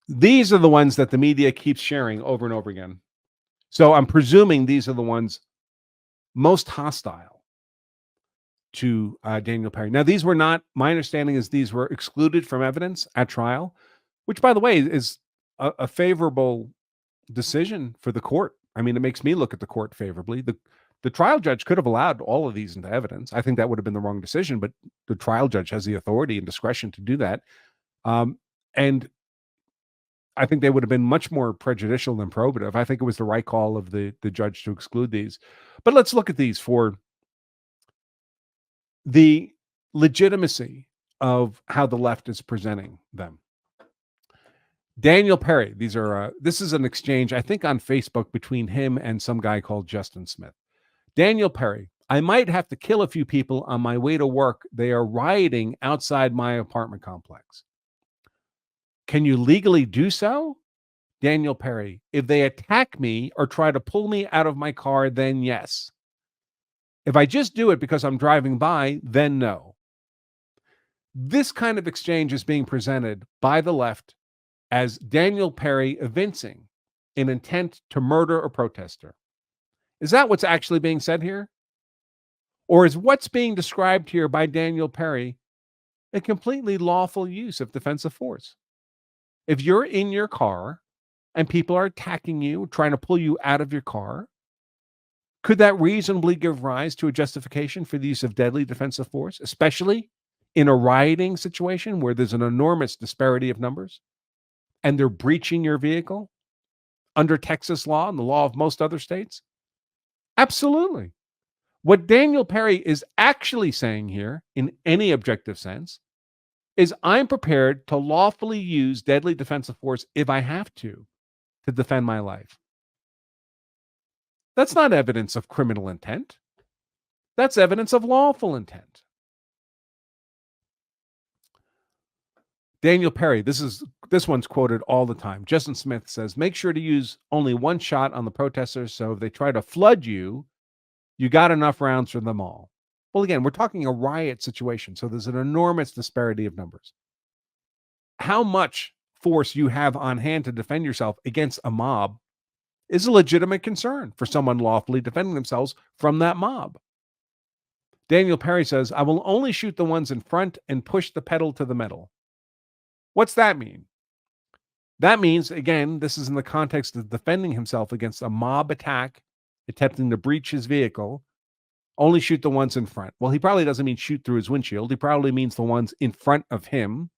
These are the ones that the media keeps sharing over and over again. So I'm presuming these are the ones most hostile to Daniel Perry. Now, these were not, my understanding is these were excluded from evidence at trial, which, by the way, is a favorable decision for the court. I mean, it makes me look at the court favorably. The trial judge could have allowed all of these into evidence. I think that would have been the wrong decision, but the trial judge has the authority and discretion to do that. And I think they would have been much more prejudicial than probative. I think it was the right call of the judge to exclude these. But let's look at these for the legitimacy of how the left is presenting them. Daniel Perry, this is an exchange, I think, on Facebook between him and some guy called Justin Smith. Daniel Perry, I might have to kill a few people on my way to work. They are rioting outside my apartment complex. Can you legally do so? Daniel Perry, if they attack me or try to pull me out of my car, then yes. If I just do it because I'm driving by, then no. This kind of exchange is being presented by the left as Daniel Perry evincing an intent to murder a protester. Is that what's actually being said here? Or is what's being described here by Daniel Perry a completely lawful use of defensive force? If you're in your car and people are attacking you, trying to pull you out of your car, could that reasonably give rise to a justification for the use of deadly defensive force, especially in a rioting situation where there's an enormous disparity of numbers and they're breaching your vehicle under Texas law and the law of most other states? Absolutely. What Daniel Perry is actually saying here, in any objective sense, is I'm prepared to lawfully use deadly defensive force if I have to defend my life. That's not evidence of criminal intent. That's evidence of lawful intent. Daniel Perry, this one's quoted all the time. Justin Smith says, make sure to use only one shot on the protesters, so if they try to flood you, you got enough rounds for them all. Well, again, we're talking a riot situation, so there's an enormous disparity of numbers. How much force you have on hand to defend yourself against a mob is a legitimate concern for someone lawfully defending themselves from that mob. Daniel Perry says, I will only shoot the ones in front and push the pedal to the metal. What's that mean? That means, again, this is in the context of defending himself against a mob attack, attempting to breach his vehicle, only shoot the ones in front. Well, he probably doesn't mean shoot through his windshield. He probably means the ones in front of him,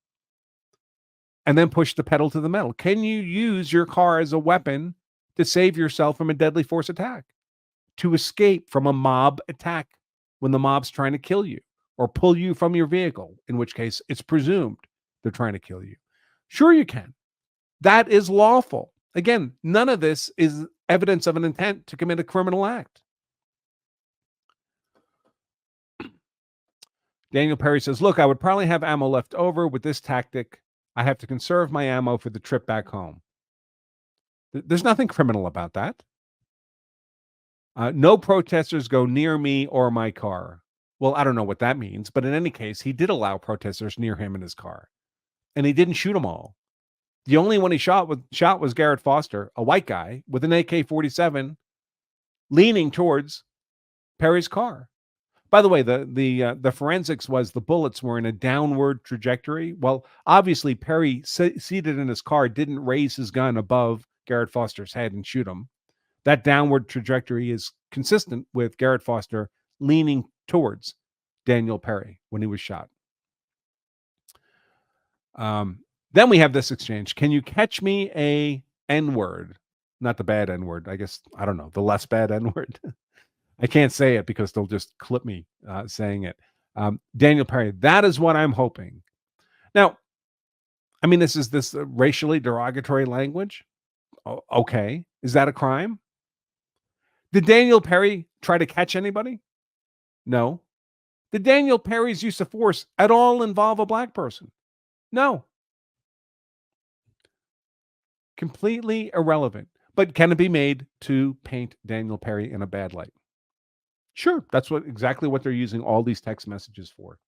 and then push the pedal to the metal. Can you use your car as a weapon to save yourself from a deadly force attack, to escape from a mob attack when the mob's trying to kill you or pull you from your vehicle, in which case it's presumed they're trying to kill you? Sure, you can. That is lawful. Again, none of this is evidence of an intent to commit a criminal act. Daniel Perry says, look, I would probably have ammo left over. With this tactic, I have to conserve my ammo for the trip back home. There's nothing criminal about that. No protesters go near me or my car. Well, I don't know what that means, but in any case, he did allow protesters near him in his car, and he didn't shoot them all. The only one he shot was Garrett Foster, a white guy with an AK-47 leaning towards Perry's car. By the way, the forensics was the bullets were in a downward trajectory. Well, obviously, Perry, seated in his car, didn't raise his gun above Garrett Foster's head and shoot him. That downward trajectory is consistent with Garrett Foster leaning towards Daniel Perry when he was shot. Then we have this exchange. Can you catch me a N-word? Not the bad N-word. I guess, I don't know, the less bad N-word. I can't say it because they'll just clip me saying it. Daniel Perry, that is what I'm hoping. Now, I mean, this is this racially derogatory language. Okay. Is that a crime? Did Daniel Perry try to catch anybody? No. Did Daniel Perry's use of force at all involve a black person? No. Completely irrelevant. But can it be made to paint Daniel Perry in a bad light? Sure, that's exactly what they're using all these text messages for.